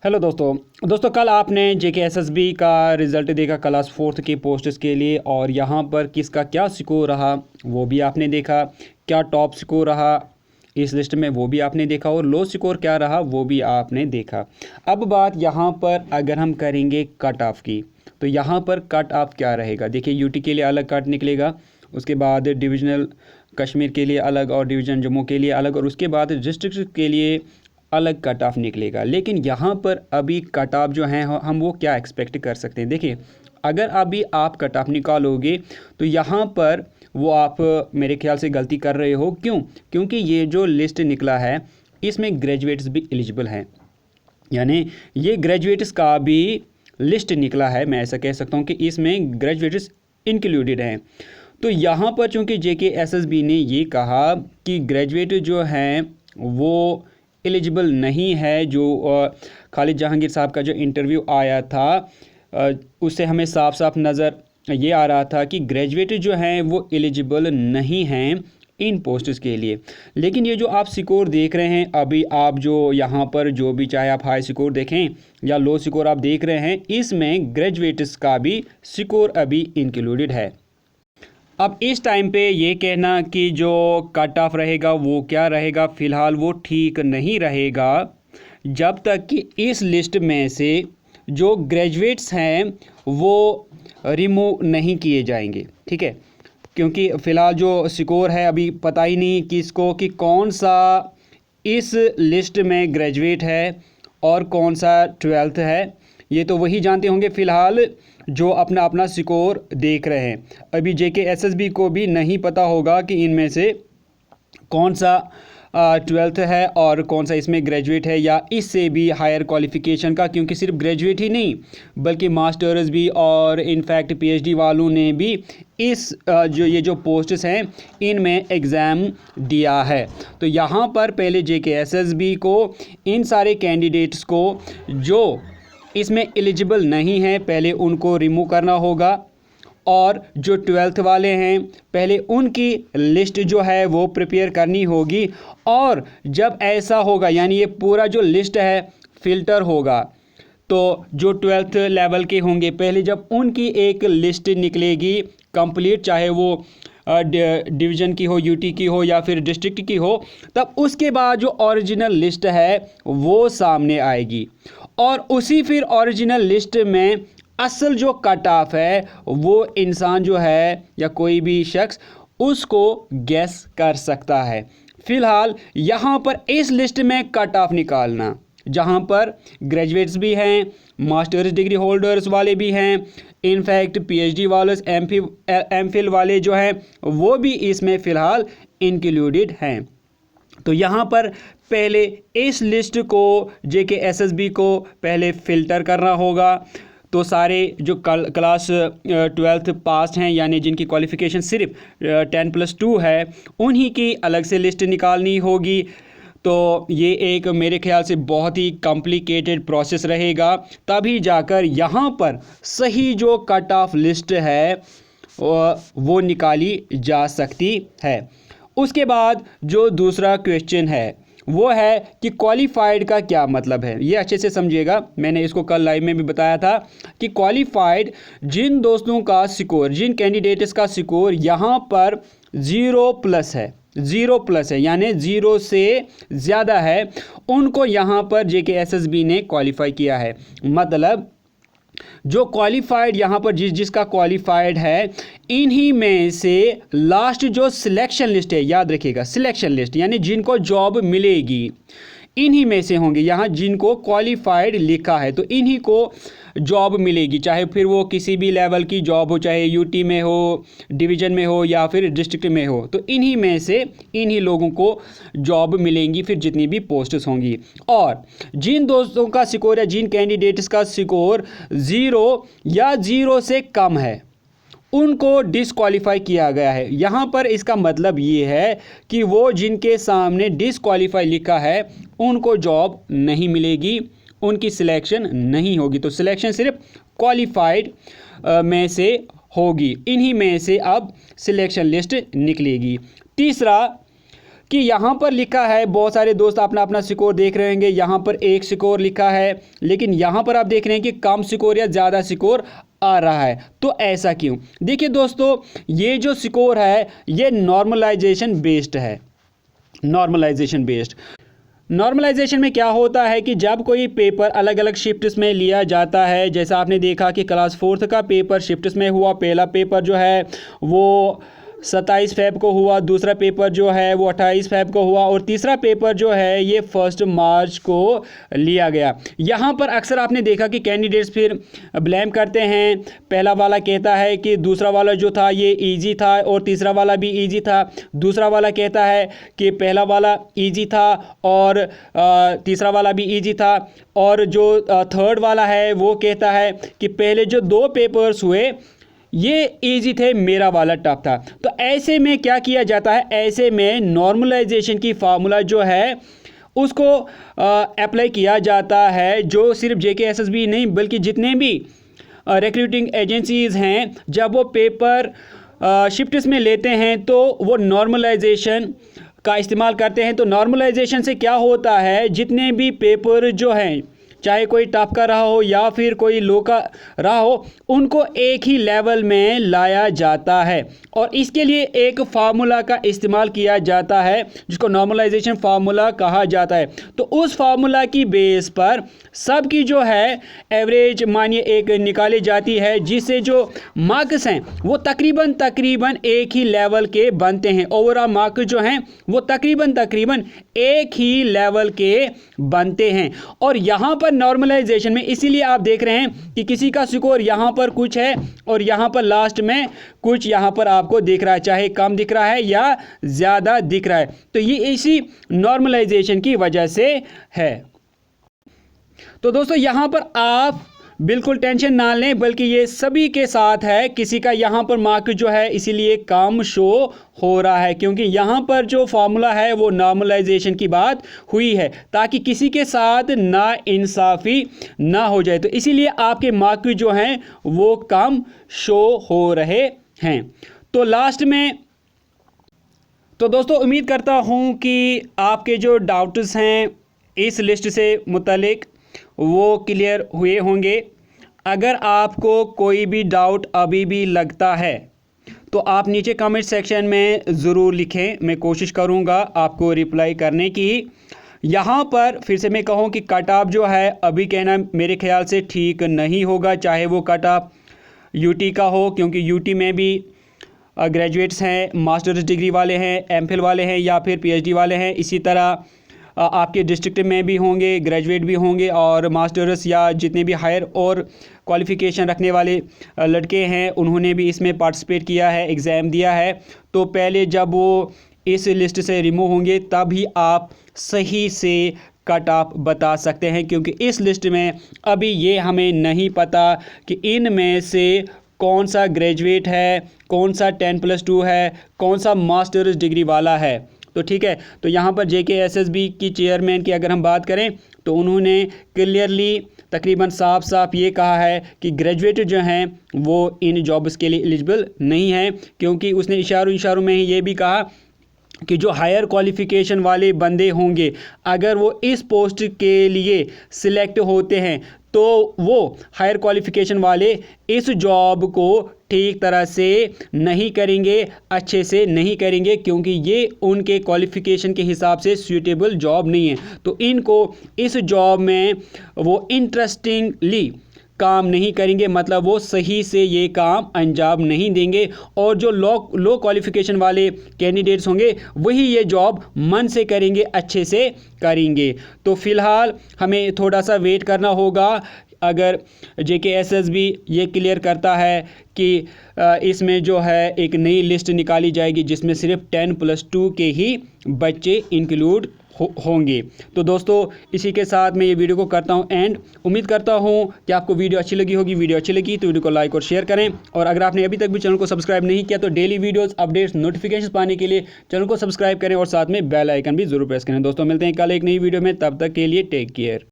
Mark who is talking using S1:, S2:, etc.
S1: Hello दोस्तों कल आपने जेके एसएसबी का रिज़ल्ट देखा क्लास फोर्थ की पोस्ट्स के लिए। और यहाँ पर किसका क्या स्कोर रहा वो भी आपने देखा। क्या टॉप स्कोर रहा इस लिस्ट में वो भी आपने देखा, और लो स्कोर क्या रहा वो भी आपने देखा। अब बात यहाँ पर अगर हम करेंगे कट ऑफ की, तो यहाँ पर कट ऑफ क्या रहेगा। देखिए यूटी के लिए अलग कट निकलेगा, उसके बाद डिविजनल कश्मीर के लिए अलग, और डिवीज़न जम्मू के लिए अलग, और उसके बाद डिस्ट्रिक्ट के लिए अलग कट ऑफ निकलेगा। लेकिन यहाँ पर अभी कट ऑफ जो हैं हम वो क्या एक्सपेक्ट कर सकते हैं। देखिए अगर अभी आप कट ऑफ निकालोगे तो यहाँ पर वो आप मेरे ख्याल से गलती कर रहे हो। क्यों? क्योंकि ये जो लिस्ट निकला है इसमें ग्रेजुएट्स भी एलिजिबल हैं, यानी ये ग्रेजुएट्स का भी लिस्ट निकला है। मैं ऐसा कह सकता हूँ कि इसमें ग्रेजुएट्स इंक्लूडेड हैं। तो यहाँ पर चूँकि जेके एसएसबी ने ये कहा कि ग्रेजुएट जो हैं वो एलिजिबल नहीं है, जो खालिद जहांगीर साहब का जो इंटरव्यू आया था उससे हमें साफ साफ नज़र ये आ रहा था कि ग्रेजुएट जो हैं वो एलिजिबल नहीं हैं इन पोस्ट्स के लिए। लेकिन ये जो आप स्कोर देख रहे हैं अभी, आप जो यहाँ पर जो भी चाहे आप हाई स्कोर देखें या लो स्कोर आप देख रहे हैं, इसमें ग्रेजुएट्स का भी स्कोर अभी इंक्लूडेड है। अब इस टाइम पे ये कहना कि जो कट ऑफ रहेगा वो क्या रहेगा, फ़िलहाल वो ठीक नहीं रहेगा जब तक कि इस लिस्ट में से जो ग्रेजुएट्स हैं वो रिमूव नहीं किए जाएंगे। ठीक है, क्योंकि फ़िलहाल जो स्कोर है अभी पता ही नहीं किसको कि कौन सा इस लिस्ट में ग्रेजुएट है और कौन सा 12th है। ये तो वही जानते होंगे फ़िलहाल जो अपना अपना स्कोर देख रहे हैं। अभी जेके एसएसबी को भी नहीं पता होगा कि इनमें से कौन सा 12th है और कौन सा इसमें ग्रेजुएट है या इससे भी हायर क्वालिफ़िकेशन का, क्योंकि सिर्फ ग्रेजुएट ही नहीं बल्कि मास्टर्स भी और इनफैक्ट पीएचडी वालों ने भी इस ये जो पोस्ट्स हैं इनमें एग्ज़ाम दिया है। तो यहाँ पर पहले जेके एसएसबी को इन सारे कैंडिडेट्स को जो इसमें एलिजिबल नहीं है पहले उनको रिमूव करना होगा, और जो 12th वाले हैं पहले उनकी लिस्ट जो है वो प्रिपेयर करनी होगी। और जब ऐसा होगा यानी ये पूरा जो लिस्ट है फ़िल्टर होगा, तो जो 12th लेवल के होंगे पहले जब उनकी एक लिस्ट निकलेगी कंप्लीट, चाहे वो डिवीज़न की हो, यूटी की हो या फिर डिस्ट्रिक्ट की हो, तब उसके बाद जो ओरिजिनल लिस्ट है वो सामने आएगी। और उसी फिर ओरिजिनल लिस्ट में असल जो कट ऑफ है वो इंसान जो है या कोई भी शख्स उसको गैस कर सकता है। फ़िलहाल यहाँ पर इस लिस्ट में कट ऑफ निकालना जहाँ पर ग्रेजुएट्स भी हैं, मास्टर्स डिग्री होल्डर्स वाले भी हैं, इनफैक्ट पीएचडी वाले एमफिल वाले जो हैं वो भी इसमें फ़िलहाल इंक्लूडेड हैं। तो यहाँ पर पहले इस लिस्ट को जेके एसएसबी को पहले फ़िल्टर करना होगा। तो सारे जो क्लास 12th पास हैं यानी जिनकी क्वालिफ़िकेशन सिर्फ 10+2 है उन्हीं की अलग से लिस्ट निकालनी होगी। तो ये एक मेरे ख्याल से बहुत ही कॉम्प्लिकेटेड प्रोसेस रहेगा, तभी जाकर यहाँ पर सही जो कट ऑफ लिस्ट है वो निकाली जा सकती है। उसके बाद जो दूसरा क्वेश्चन है वो है कि क्वालिफाइड का क्या मतलब है। ये अच्छे से समझिएगा, मैंने इसको कल लाइव में भी बताया था कि क्वालिफाइड जिन दोस्तों का स्कोर, जिन कैंडिडेट्स का स्कोर यहाँ पर 0+ है, 0+ है यानी 0 से ज़्यादा है, उनको यहाँ पर जेके एसएसबी ने क्वालिफाई किया है। मतलब जो क्वालिफाइड यहाँ पर जिसका क्वालिफाइड है इन्हीं में से लास्ट जो सिलेक्शन लिस्ट है, याद रखिएगा सिलेक्शन लिस्ट यानी जिनको जॉब मिलेगी इन्हीं में से होंगे। यहाँ जिनको क्वालिफाइड लिखा है तो इन्हीं को जॉब मिलेगी, चाहे फिर वो किसी भी लेवल की जॉब हो, चाहे यूटी में हो, डिवीज़न में हो या फिर डिस्ट्रिक्ट में हो, तो इन्हीं में से इन्हीं लोगों को जॉब मिलेंगी फिर जितनी भी पोस्ट्स होंगी। और जिन दोस्तों का स्कोर या जिन कैंडिडेट्स का स्कोर 0 या 0 से कम है उनको डिसक्वालीफाई किया गया है। यहाँ पर इसका मतलब ये है कि वो जिनके सामने डिसक्वालीफाई लिखा है उनको जॉब नहीं मिलेगी, उनकी सिलेक्शन नहीं होगी। तो सिलेक्शन सिर्फ क्वालिफाइड में से होगी, इन्हीं में से अब सिलेक्शन लिस्ट निकलेगी। तीसरा कि यहाँ पर लिखा है, बहुत सारे दोस्त अपना अपना स्कोर देख रहे होंगे, यहाँ पर एक स्कोर लिखा है, लेकिन यहाँ पर आप देख रहे हैं कि कम स्कोर या ज़्यादा स्कोर आ रहा है। तो ऐसा क्यों? देखिए दोस्तों, ये जो स्कोर है ये नॉर्मलाइजेशन बेस्ड है। नॉर्मलाइजेशन में क्या होता है कि जब कोई पेपर अलग अलग शिफ्ट्स में लिया जाता है, जैसा आपने देखा कि क्लास 4th का पेपर शिफ्ट्स में हुआ। पहला पेपर जो है वो 27 फ़रवरी को हुआ, दूसरा पेपर जो है वो 28 फ़रवरी को हुआ और तीसरा पेपर जो है ये 1 मार्च को लिया गया। यहाँ पर अक्सर आपने देखा कि कैंडिडेट्स फिर ब्लेम करते हैं। पहला वाला कहता है कि दूसरा वाला जो था ये इजी था और तीसरा वाला भी इजी था। दूसरा वाला कहता है कि पहला वाला इजी था और तीसरा वाला भी इजी था। और जो थर्ड वाला है वो कहता है कि पहले जो 2 पेपर्स हुए ये इजी थे, मेरा वाला टफ था। तो ऐसे में क्या किया जाता है, ऐसे में नॉर्मलाइजेशन की फार्मूला जो है उसको अप्लाई किया जाता है, जो सिर्फ JKSSB नहीं बल्कि जितने भी रिक्रूटिंग एजेंसीज़ हैं, जब वो पेपर शिफ्ट्स में लेते हैं तो वो नॉर्मलाइजेशन का इस्तेमाल करते हैं। तो नॉर्मलाइजेशन से क्या होता है, जितने भी पेपर जो हैं, चाहे कोई टॉप का रहा हो या फिर कोई लो का रहा हो, उनको एक ही लेवल में लाया जाता है और इसके लिए एक फार्मूला का इस्तेमाल किया जाता है जिसको नॉर्मलाइजेशन फार्मूला कहा जाता है। तो उस फार्मूला की बेस पर सबकी जो है एवरेज मानिए एक निकाली जाती है, जिससे जो मार्क्स हैं वो तकरीबन एक ही लेवल के बनते हैं। ओवरऑल मार्क्स जो हैं वो तकरीबन एक ही लेवल के बनते हैं। और यहाँ पर नॉर्मलाइजेशन में इसीलिए आप देख रहे हैं कि किसी का स्कोर यहाँ पर कुछ है और यहाँ पर लास्ट में कुछ यहाँ पर आपको दिख रहा है, चाहे कम दिख रहा है या ज़्यादा दिख रहा है। तो ये इसी नॉर्मलाइजेशन की वजह से है। तो दोस्तों यहाँ पर आप बिल्कुल टेंशन ना लें, बल्कि ये सभी के साथ है। किसी का यहाँ पर मार्क जो है इसीलिए कम शो हो रहा है, क्योंकि यहाँ पर जो फार्मूला है वो नॉर्मलाइजेशन की बात हुई है, ताकि किसी के साथ ना इंसाफी ना हो जाए। तो इसीलिए आपके मार्क जो हैं वो कम शो हो रहे हैं। तो लास्ट में तो दोस्तों उम्मीद करता हूँ कि आपके जो डाउट्स हैं इस लिस्ट से मुतालिक वो क्लियर हुए होंगे। अगर आपको कोई भी डाउट अभी भी लगता है तो आप नीचे कमेंट सेक्शन में ज़रूर लिखें, मैं कोशिश करूंगा आपको रिप्लाई करने की। यहाँ पर फिर से मैं कहूँ कि कट ऑफ जो है अभी कहना मेरे ख्याल से ठीक नहीं होगा, चाहे वो कट ऑफ यूटी का हो, क्योंकि यूटी में भी ग्रेजुएट्स हैं, मास्टर्स डिग्री वाले हैं, एमफिल वाले हैं या फिर पीएचडी वाले हैं। इसी तरह आपके डिस्ट्रिक्ट में भी होंगे, ग्रेजुएट भी होंगे और मास्टर्स या जितने भी हायर और क्वालिफ़िकेशन रखने वाले लड़के हैं उन्होंने भी इसमें पार्टिसिपेट किया है, एग्ज़ाम दिया है। तो पहले जब वो इस लिस्ट से रिमूव होंगे तभी आप सही से कट ऑफ बता सकते हैं, क्योंकि इस लिस्ट में अभी ये हमें नहीं पता कि इनमें से कौन सा ग्रेजुएट है, कौन सा 10+2 है, कौन सा मास्टर्स डिग्री वाला है। तो ठीक है, तो यहाँ पर JKSSB की चेयरमैन की अगर हम बात करें तो उन्होंने क्लियरली तकरीबन साफ साफ ये कहा है कि ग्रेजुएट जो हैं वो इन जॉब्स के लिए एलिजिबल नहीं है, क्योंकि उसने इशारों में ही ये भी कहा कि जो हायर क्वालिफ़िकेशन वाले बंदे होंगे अगर वो इस पोस्ट के लिए सिलेक्ट होते हैं तो वो हायर क्वालिफ़िकेशन वाले इस जॉब को ठीक तरह से नहीं करेंगे, अच्छे से नहीं करेंगे, क्योंकि ये उनके क्वालिफ़िकेशन के हिसाब से सूटेबल जॉब नहीं है। तो इनको इस जॉब में वो इंटरेस्टिंगली काम नहीं करेंगे, मतलब वो सही से ये काम अंजाम नहीं देंगे। और जो लो क्वालिफ़िकेशन वाले कैंडिडेट्स होंगे वही ये जॉब मन से करेंगे, अच्छे से करेंगे। तो फ़िलहाल हमें थोड़ा सा वेट करना होगा। अगर JKSSB ये क्लियर करता है कि इसमें जो है एक नई लिस्ट निकाली जाएगी जिसमें सिर्फ 10+2 के ही बच्चे इंक्लूड होंगे। तो दोस्तों इसी के साथ मैं ये वीडियो को करता हूँ एंड उम्मीद करता हूँ कि आपको वीडियो अच्छी लगी होगी। वीडियो अच्छी लगी तो वीडियो को लाइक और शेयर करें, और अगर आपने अभी तक भी चैनल को सब्सक्राइब नहीं किया तो डेली वीडियोस अपडेट्स नोटिफिकेशन पाने के लिए चैनल को सब्सक्राइब करें और साथ में बेल आइकन भी जरूर प्रेस करें। दोस्तों मिलते हैं कल एक नई वीडियो में, तब तक के लिए टेक केयर।